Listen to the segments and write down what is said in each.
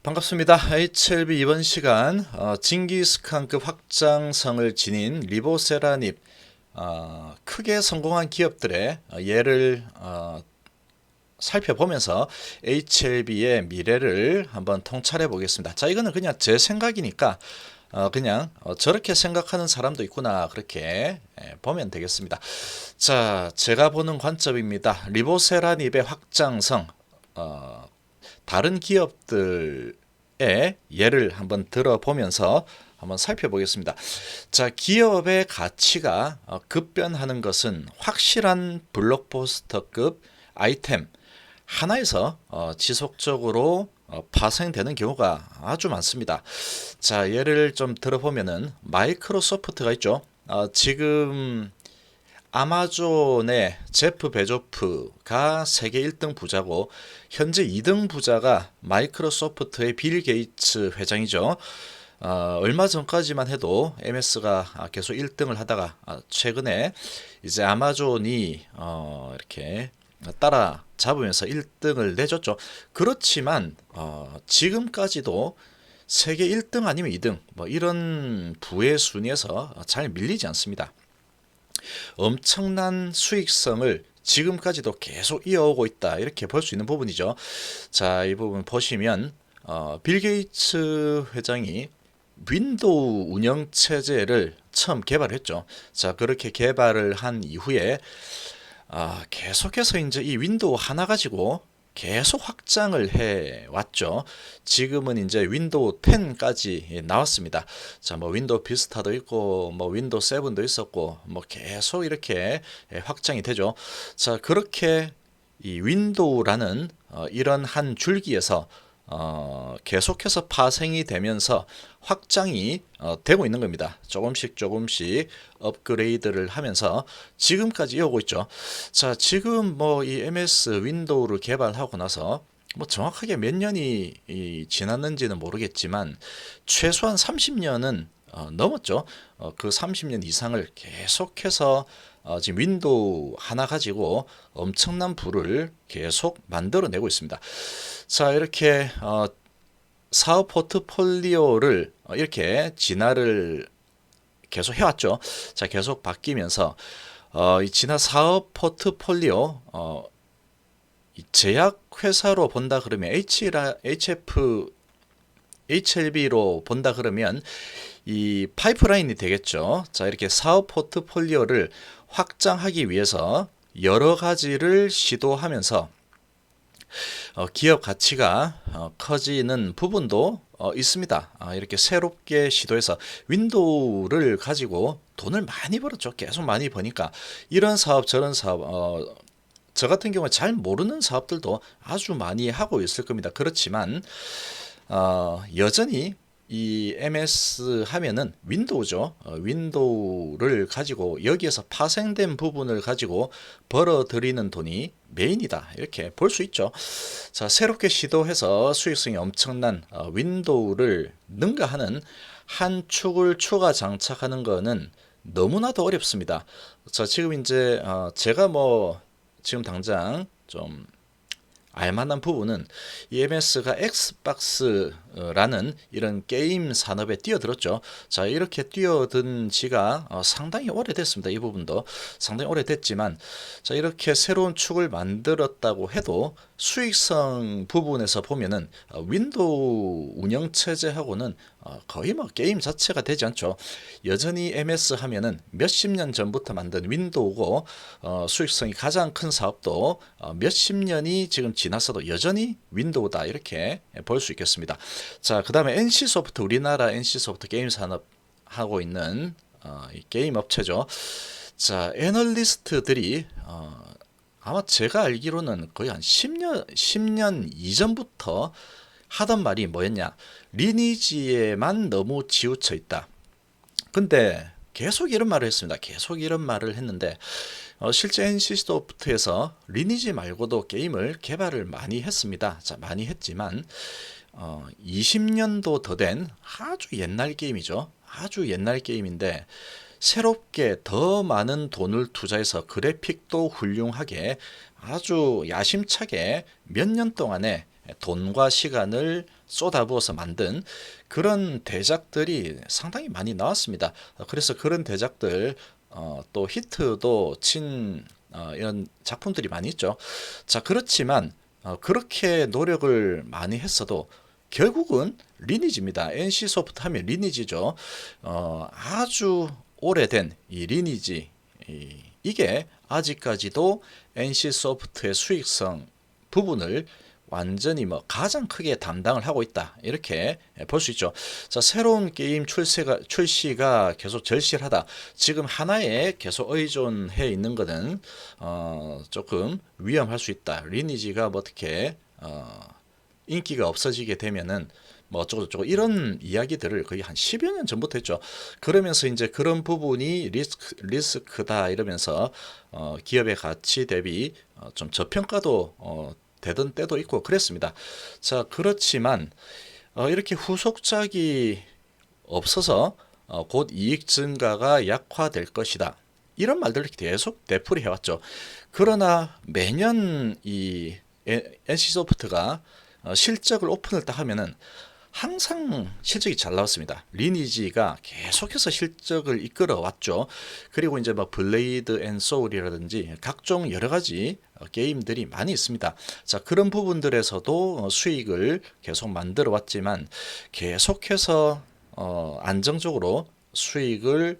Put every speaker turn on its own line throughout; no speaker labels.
반갑습니다. HLB 이번 시간 징기스칸급 확장성을 지닌 리보세라닙 크게 성공한 기업들의 예를 살펴보면서 HLB의 미래를 한번 통찰해 보겠습니다. 자, 이거는 그냥 제 생각이니까 그냥 저렇게 생각하는 사람도 있구나 그렇게 보면 되겠습니다. 자, 제가 보는 관점입니다. 리보세라닙의 확장성 다른 기업들의 예를 한번 들어보면서 한번 살펴보겠습니다. 자, 기업의 가치가 급변하는 것은 확실한 블록버스터급 아이템 하나에서 지속적으로 파생되는 경우가 아주 많습니다. 자, 예를 좀 들어보면은 마이크로소프트가 있죠. 지금 아마존의 제프 베조프가 세계 1등 부자고 현재 2등 부자가 마이크로소프트의 빌 게이츠 회장이죠. 얼마 전까지만 해도 MS가 계속 1등을 하다가 최근에 이제 아마존이 이렇게 따라잡으면서 1등을 내줬죠. 그렇지만 지금까지도 세계 1등 아니면 2등 뭐 이런 부의 순위에서 잘 밀리지 않습니다. 엄청난 수익성을 지금까지도 계속 이어오고 있다 이렇게 볼 수 있는 부분이죠. 자, 이 부분 보시면 빌 게이츠 회장이 윈도우 운영 체제를 처음 개발했죠. 자, 그렇게 개발을 한 이후에 계속해서 이제 이 윈도우 하나 가지고 계속 확장을 해 왔죠. 지금은 이제 윈도우 10까지 나왔습니다. 자, 뭐 윈도우 비스타도 있고 뭐 윈도우 7도 있었고 뭐 계속 이렇게 확장이 되죠. 자, 그렇게 이 윈도우라는 이런 한 줄기에서 계속해서 파생이 되면서 확장이 되고 있는 겁니다. 조금씩 업그레이드를 하면서 지금까지 이어오고 있죠. 자, 지금 뭐 이 MS 윈도우를 개발하고 나서 뭐 정확하게 몇 년이 지났는지는 모르겠지만 최소한 30년은 넘었죠. 그 30년 이상을 계속해서 지금 윈도우 하나 가지고 엄청난 부를 계속 만들어내고 있습니다. 자, 이렇게 사업 포트폴리오를 이렇게 진화를 계속 해왔죠. 자, 계속 바뀌면서 이 진화 사업 포트폴리오 제약회사로 본다 그러면 HLB로 본다 그러면 이 파이프라인이 되겠죠. 자, 이렇게 사업 포트폴리오를 확장하기 위해서 여러 가지를 시도하면서 기업 가치가 커지는 부분도 있습니다. 이렇게 새롭게 시도해서 윈도우를 가지고 돈을 많이 벌었죠. 계속 많이 버니까 이런 사업 저런 사업 저 같은 경우에 잘 모르는 사업들도 아주 많이 하고 있을 겁니다. 그렇지만 여전히 이 MS 하면은 윈도우죠. 윈도우를 가지고 여기에서 파생된 부분을 가지고 벌어들이는 돈이 메인이다 이렇게 볼 수 있죠. 자, 새롭게 시도해서 수익성이 엄청난 윈도우를 능가하는 한 축을 추가 장착하는 거는 너무나도 어렵습니다. 자, 지금 이제 제가 뭐 지금 당장 좀 알만한 부분은 EMS가 엑스박스라는 이런 게임 산업에 뛰어들었죠. 자, 이렇게 뛰어든 지가 상당히 오래됐습니다. 이 부분도 상당히 오래됐지만, 자, 이렇게 새로운 축을 만들었다고 해도 수익성 부분에서 보면은 윈도우 운영 체제하고는 거의 뭐 게임 자체가 되지 않죠. 여전히 MS 하면은 몇십 년 전부터 만든 윈도우고 수익성이 가장 큰 사업도 몇십 년이 지금 지났어도 여전히 윈도우다 이렇게 볼 수 있겠습니다. 자, 그 다음에 NC소프트, 우리나라 NC소프트 게임 산업 하고 있는 게임 업체죠. 자, 애널리스트들이 아마 제가 알기로는 거의 한 10년 이전부터 하던 말이 뭐였냐, 리니지에만 너무 치우쳐 있다. 근데 계속 이런 말을 했습니다. 계속 이런 말을 했는데 실제 NC소프트에서 리니지 말고도 게임을 개발을 많이 했습니다. 자, 많이 했지만 20년도 더 된 아주 옛날 게임이죠. 아주 옛날 게임인데 새롭게 더 많은 돈을 투자해서 그래픽도 훌륭하게 아주 야심차게 몇 년 동안에 돈과 시간을 쏟아부어서 만든 그런 대작들이 상당히 많이 나왔습니다. 그래서 그런 대작들 또 히트도 친 이런 작품들이 많이 있죠. 자, 그렇지만 그렇게 노력을 많이 했어도 결국은 리니지입니다. NC소프트 하면 리니지죠. 아주 오래된 이 리니지, 이게 아직까지도 NC소프트의 수익성 부분을 완전히 가장 크게 담당을 하고 있다, 이렇게 볼 수 있죠. 자, 새로운 게임 출시가 계속 절실하다. 지금 하나에 계속 의존해 있는 것은 조금 위험할 수 있다. 리니지가 어떻게 인기가 없어지게 되면은 어쩌고저쩌고 이런 이야기들을 거의 한 10여 년 전부터 했죠. 그러면서 이제 그런 부분이 리스크다 이러면서 기업의 가치 대비 좀 저평가도 되던 때도 있고 그랬습니다. 자, 그렇지만 이렇게 후속작이 없어서 곧 이익 증가가 약화될 것이다, 이런 말들을 계속 되풀이 해왔죠. 그러나 매년 이 NC소프트가 실적을 오픈을 딱 하면은 항상 실적이 잘 나왔습니다. 리니지가 계속해서 실적을 이끌어 왔죠. 그리고 이제 블레이드 앤 소울이라든지 각종 여러 가지 게임들이 많이 있습니다. 자, 그런 부분들에서도 수익을 계속 만들어 왔지만 계속해서 안정적으로 수익을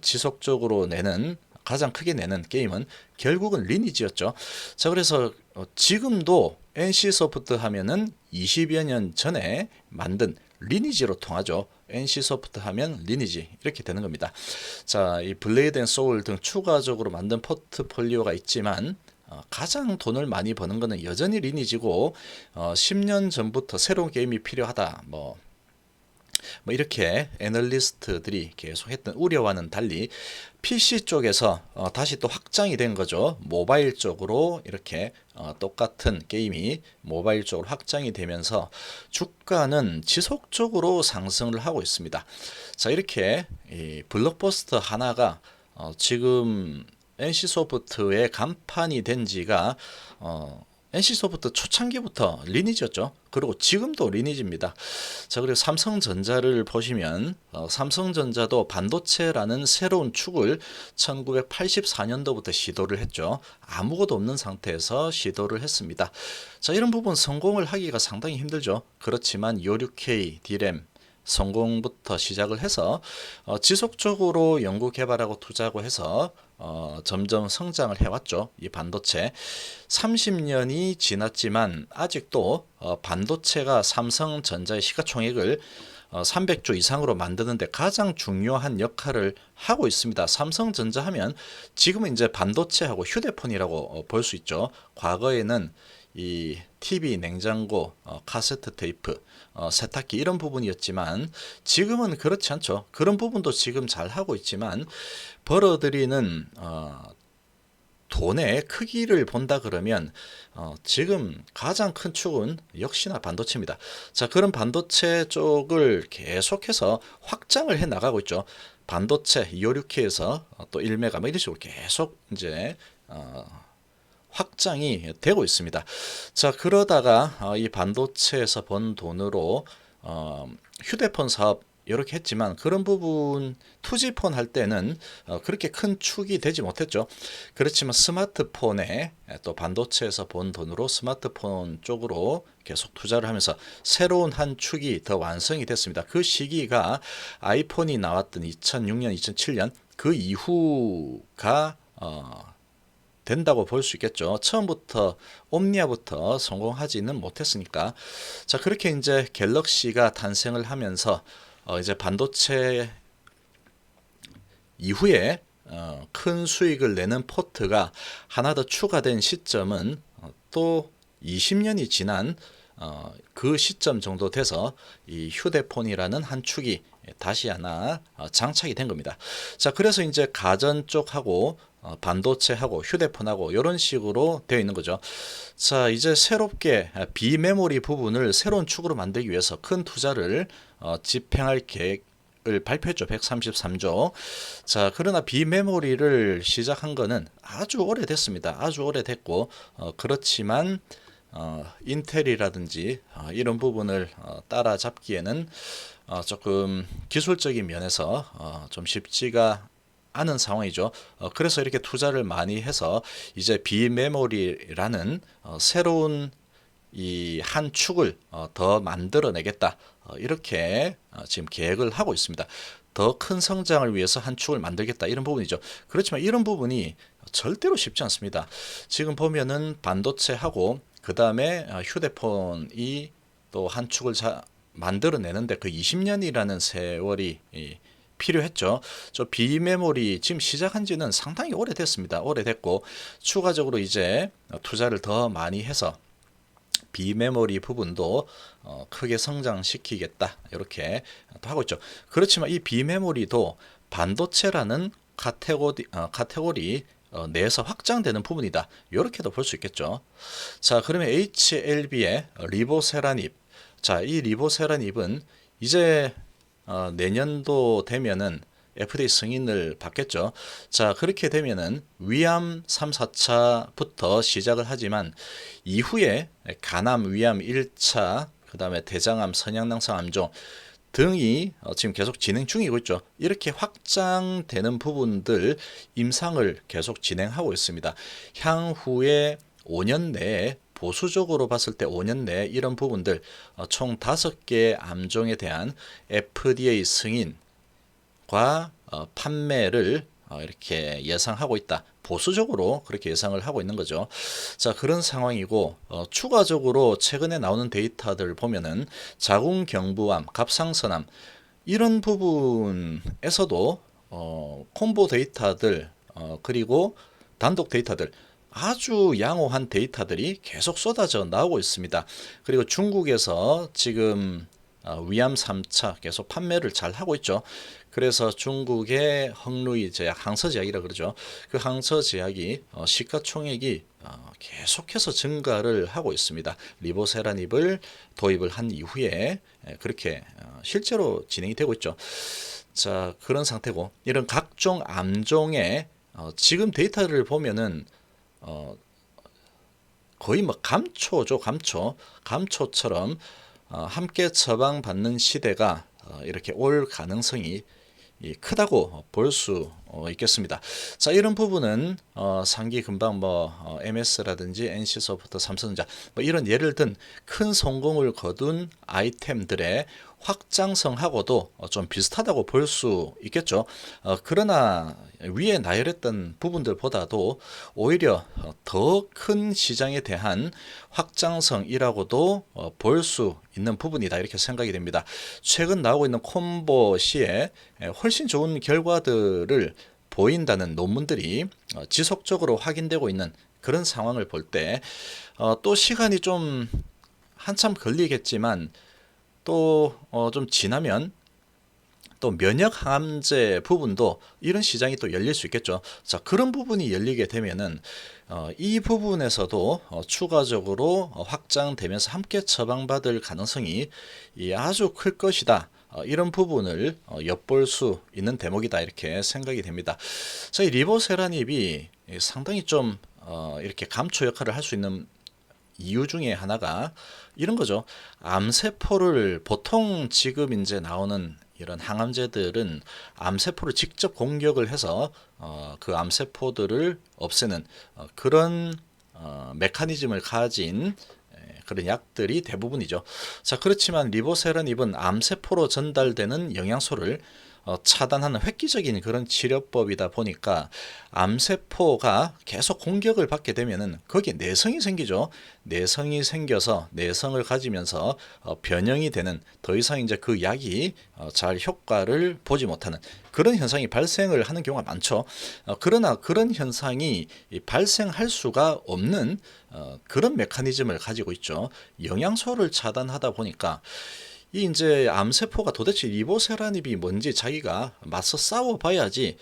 지속적으로 내는, 가장 크게 내는 게임은 결국은 리니지였죠. 자, 그래서 지금도 NC소프트 하면은 20여 년 전에 만든 리니지로 통하죠. NC소프트 하면 리니지, 이렇게 되는 겁니다. 자, 이 블레이드 앤 소울 등 추가적으로 만든 포트폴리오가 있지만 가장 돈을 많이 버는 것은 여전히 리니지고 10년 전부터 새로운 게임이 필요하다, 이렇게 애널리스트들이 계속 했던 우려와는 달리 PC 쪽에서 다시 또 확장이 된 거죠. 모바일 쪽으로 이렇게 똑같은 게임이 모바일 쪽으로 확장이 되면서 주가는 지속적으로 상승을 하고 있습니다. 자, 이렇게 이 블록버스터 하나가 지금 NC소프트의 간판이 된 지가 NC소프트 초창기부터 리니지였죠. 그리고 지금도 리니지입니다. 자, 그리고 삼성전자를 보시면 삼성전자도 반도체라는 새로운 축을 1984년도부터 시도를 했죠. 아무것도 없는 상태에서 시도를 했습니다. 자, 이런 부분 성공을 하기가 상당히 힘들죠. 그렇지만 56K D램 성공부터 시작을 해서 지속적으로 연구 개발하고 투자하고 해서 점점 성장을 해왔죠. 이 반도체 30년이 지났지만 아직도 반도체가 삼성전자의 시가총액을 300조 이상으로 만드는데 가장 중요한 역할을 하고 있습니다. 삼성전자 하면 지금은 이제 반도체하고 휴대폰이라고 볼 수 있죠. 과거에는 이 TV, 냉장고, 카세트 테이프, 세탁기 이런 부분이었지만 지금은 그렇지 않죠. 그런 부분도 지금 잘 하고 있지만 벌어들이는 돈의 크기를 본다 그러면 지금 가장 큰 축은 역시나 반도체입니다. 자, 그런 반도체 쪽을 계속해서 확장을 해 나가고 있죠. 반도체 256K에서 또 1메가 이런 식으로 계속 이제 확장이 되고 있습니다. 자, 그러다가 이 반도체에서 번 돈으로 휴대폰 사업 이렇게 했지만 그런 부분 투지폰 할 때는 그렇게 큰 축이 되지 못했죠. 그렇지만 스마트폰에 또 반도체에서 번 돈으로 스마트폰 쪽으로 계속 투자를 하면서 새로운 한 축이 더 완성이 됐습니다. 그 시기가 아이폰이 나왔던 2006년, 2007년 그 이후가 된다고 볼 수 있겠죠. 처음부터 옴니아부터 성공하지는 못했으니까. 자, 그렇게 이제 갤럭시가 탄생을 하면서 이제 반도체 이후에 큰 수익을 내는 포트가 하나 더 추가된 시점은 또 20년이 지난 그 시점 정도 돼서 이 휴대폰이라는 한 축이 다시 하나 장착이 된 겁니다. 자, 그래서 이제 가전 쪽하고 반도체하고 휴대폰하고 이런 식으로 되어 있는 거죠. 자, 이제 새롭게 비메모리 부분을 새로운 축으로 만들기 위해서 큰 투자를 집행할 계획을 발표했죠. 133조. 자, 그러나 비메모리를 시작한 거는 아주 오래됐습니다. 아주 오래됐고 그렇지만 인텔이라든지 이런 부분을 따라잡기에는 조금 기술적인 면에서 좀 쉽지가 않은 상황이죠. 그래서 이렇게 투자를 많이 해서 이제 비메모리라는 새로운 이 한 축을 더 만들어내겠다. 이렇게 지금 계획을 하고 있습니다. 더 큰 성장을 위해서 한 축을 만들겠다. 이런 부분이죠. 그렇지만 이런 부분이 절대로 쉽지 않습니다. 지금 보면은 반도체하고 그 다음에 휴대폰이 또 한 축을 만들어내는데 그 20년이라는 세월이 필요했죠. 저 비메모리 지금 시작한 지는 상당히 오래됐습니다. 오래됐고 추가적으로 이제 투자를 더 많이 해서 비메모리 부분도 크게 성장시키겠다 이렇게 하고 있죠. 그렇지만 이 비메모리도 반도체라는 카테고리 내에서 확장되는 부분이다. 이렇게도 볼 수 있겠죠. 자, 그러면 HLB의 리보세라닙. 자, 이 리보세라닙은 이제 내년도 되면은 FDA 승인을 받겠죠. 자, 그렇게 되면은 위암 3, 4차부터 시작을 하지만 이후에 간암, 위암 1차, 그 다음에 대장암, 선양낭성 암종 등이 지금 계속 진행 중이고 있죠. 이렇게 확장되는 부분들 임상을 계속 진행하고 있습니다. 향후에 5년 내에 보수적으로 봤을 때 5년 내에 이런 부분들 총 5개 암종에 대한 FDA 승인과 판매를 이렇게 예상하고 있다. 보수적으로 그렇게 예상을 하고 있는 거죠. 자, 그런 상황이고 추가적으로 최근에 나오는 데이터들 보면은 자궁경부암, 갑상선암 이런 부분에서도 콤보 데이터들 그리고 단독 데이터들 아주 양호한 데이터들이 계속 쏟아져 나오고 있습니다. 그리고 중국에서 지금 위암 3차 계속 판매를 잘 하고 있죠. 그래서 중국의 헝루이 제약, 항서제약이라 그러죠. 그 항서제약이 시가총액이 계속해서 증가를 하고 있습니다. 리보세라닙을 도입을 한 이후에 그렇게 실제로 진행이 되고 있죠. 자, 그런 상태고 이런 각종 암종의 지금 데이터를 보면은 거의 뭐 감초죠, 감초처럼 함께 처방받는 시대가 이렇게 올 가능성이 크다고 볼 수 있겠습니다. 자, 이런 부분은 상기 금방 MS라든지 NC소프트, 삼성전자 이런 예를 든 큰 성공을 거둔 아이템들의 확장성하고도 좀 비슷하다고 볼 수 있겠죠. 그러나 위에 나열했던 부분들보다도 오히려 더 큰 시장에 대한 확장성이라고도 볼 수 있는 부분이다 이렇게 생각이 됩니다. 최근 나오고 있는 콤보 시에 훨씬 좋은 결과들을 보인다는 논문들이 지속적으로 확인되고 있는 그런 상황을 볼 때 또 시간이 좀 한참 걸리겠지만 또 좀 지나면 또 면역 항암제 부분도 이런 시장이 또 열릴 수 있겠죠. 자, 그런 부분이 열리게 되면은 이 부분에서도 추가적으로 확장되면서 함께 처방받을 가능성이 아주 클 것이다. 이런 부분을 엿볼 수 있는 대목이다 이렇게 생각이 됩니다. 자, 이 리보세라닙이 상당히 좀 이렇게 감초 역할을 할 수 있는 이유 중에 하나가 이런 거죠. 암세포를 보통 지금 이제 나오는 이런 항암제들은 암세포를 직접 공격을 해서 그 암세포들을 없애는 그런 메커니즘을 가진 그런 약들이 대부분이죠. 자, 그렇지만 리보세라닙은 암세포로 전달되는 영양소를 차단하는 획기적인 그런 치료법이다 보니까 암세포가 계속 공격을 받게 되면은 거기에 내성이 생기죠. 내성이 생겨서 내성을 가지면서 변형이 되는 더 이상 이제 그 약이 잘 효과를 보지 못하는 그런 현상이 발생을 하는 경우가 많죠. 그러나 그런 현상이 발생할 수가 없는 그런 메커니즘을 가지고 있죠. 영양소를 차단하다 보니까 이 이제 암세포가 도대체 리보세라닙이 뭔지 자기가 맞서 싸워봐야지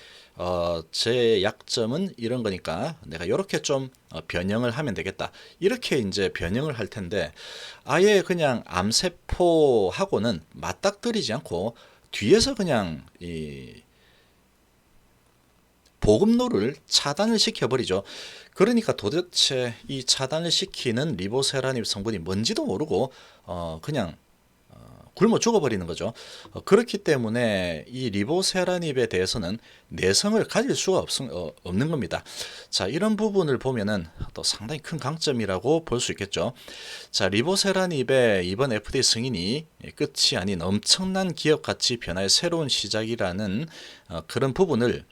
제 약점은 이런 거니까 내가 이렇게 좀 변형을 하면 되겠다 이렇게 이제 변형을 할 텐데 아예 그냥 암세포하고는 맞닥뜨리지 않고 뒤에서 그냥 보급로를 차단을 시켜버리죠. 그러니까 도대체 이 차단을 시키는 리보세라닙 성분이 뭔지도 모르고 그냥 굶어 죽어버리는 거죠. 그렇기 때문에 이 리보세라닙에 대해서는 내성을 가질 수가 없는 겁니다. 자, 이런 부분을 보면은 또 상당히 큰 강점이라고 볼 수 있겠죠. 자, 리보세라닙의 이번 FDA 승인이 끝이 아닌 엄청난 기업 가치 변화의 새로운 시작이라는 그런 부분을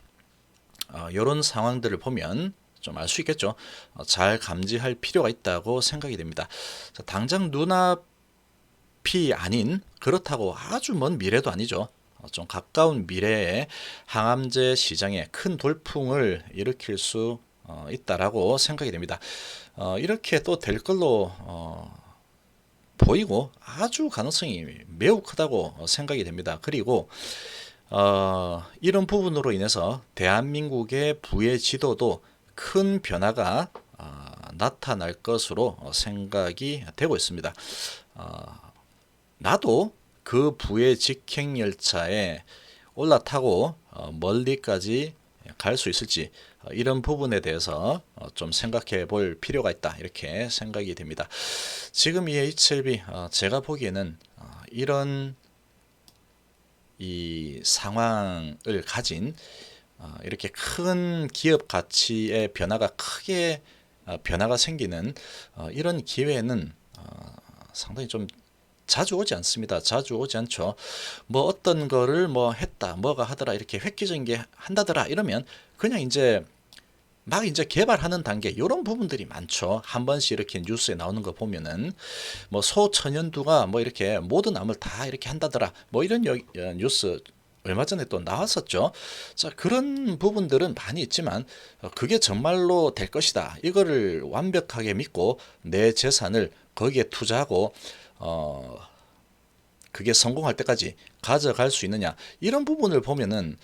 이런 상황들을 보면 좀 알 수 있겠죠. 잘 감지할 필요가 있다고 생각이 됩니다. 자, 당장 눈앞이 아닌, 그렇다고 아주 먼 미래도 아니죠. 좀 가까운 미래에 항암제 시장에 큰 돌풍을 일으킬 수 있다라고 생각이 됩니다. 이렇게 또 될 걸로 보이고 아주 가능성이 매우 크다고 생각이 됩니다. 그리고 이런 부분으로 인해서 대한민국의 부의 지도도 큰 변화가 나타날 것으로 생각이 되고 있습니다. 나도 그 부의 직행열차에 올라타고 멀리까지 갈 수 있을지 이런 부분에 대해서 좀 생각해 볼 필요가 있다, 이렇게 생각이 됩니다. 지금 이 HLB 제가 보기에는 이런 이 상황을 가진 이렇게 큰 기업 가치의 크게 변화가 생기는 이런 기회는 상당히 좀 자주 오지 않습니다. 자주 오지 않죠. 뭐 어떤 거를 뭐 했다, 뭐가 하더라, 이렇게 획기적인 게 한다더라 이러면 그냥 이제 막 이제 개발하는 단계, 이런 부분들이 많죠. 한 번씩 이렇게 뉴스에 나오는 거 보면은 뭐 소천연두가 뭐 이렇게 모든 암을 다 이렇게 한다더라, 뭐 이런 뉴스 얼마 전에 또 나왔었죠. 자, 그런 부분들은 많이 있지만 그게 정말로 될 것이다, 이거를 완벽하게 믿고 내 재산을 거기에 투자하고 그게 성공할 때까지 가져갈 수 있느냐, 이런 부분을 보면은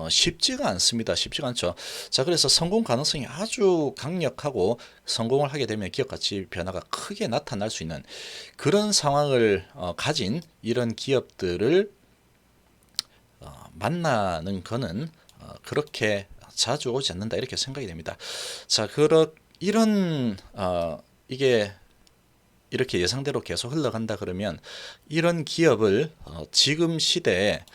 쉽지가 않습니다. 쉽지가 않죠. 자, 그래서 성공 가능성이 아주 강력하고 성공을 하게 되면 기업 가치 변화가 크게 나타날 수 있는 그런 상황을 가진 이런 기업들을 만나는 거는 그렇게 자주 오지 않는다, 이렇게 생각이 됩니다. 자, 이런 이게 이렇게 예상대로 계속 흘러간다 그러면 이런 기업을 지금 시대에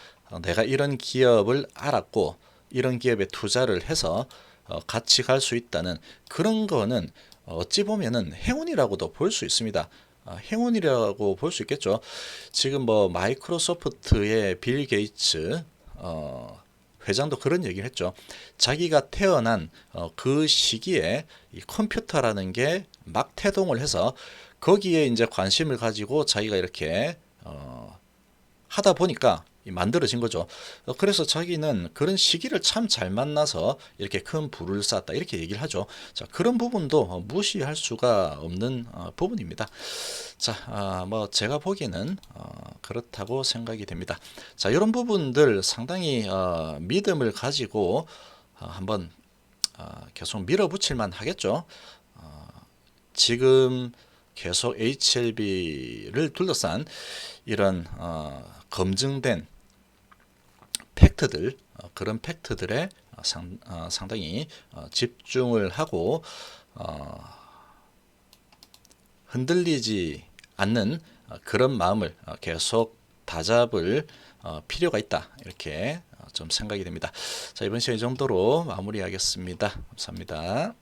내가 이런 기업을 알았고 이런 기업에 투자를 해서 같이 갈 수 있다는 그런 거는 어찌 보면은 행운이라고도 볼 수 있습니다. 행운이라고 볼 수 있겠죠. 지금 뭐 마이크로소프트의 빌 게이츠 회장도 그런 얘기를 했죠. 자기가 태어난 그 시기에 이 컴퓨터라는 게 막 태동을 해서 거기에 이제 관심을 가지고 자기가 이렇게 하다 보니까 만들어진 거죠. 그래서 자기는 그런 시기를 참 잘 만나서 이렇게 큰 부를 쌓았다, 이렇게 얘기를 하죠. 자, 그런 부분도 무시할 수가 없는 부분입니다. 자, 뭐 제가 보기에는 그렇다고 생각이 됩니다. 자, 이런 부분들 상당히 믿음을 가지고 한번 계속 밀어붙일만 하겠죠. 지금 계속 HLB를 둘러싼 이런 검증된 팩트들, 그런 팩트들에 상당히 집중을 하고 흔들리지 않는 그런 마음을 계속 다잡을 필요가 있다, 이렇게 좀 생각이 됩니다. 자, 이번 시간 이 정도로 마무리하겠습니다. 감사합니다.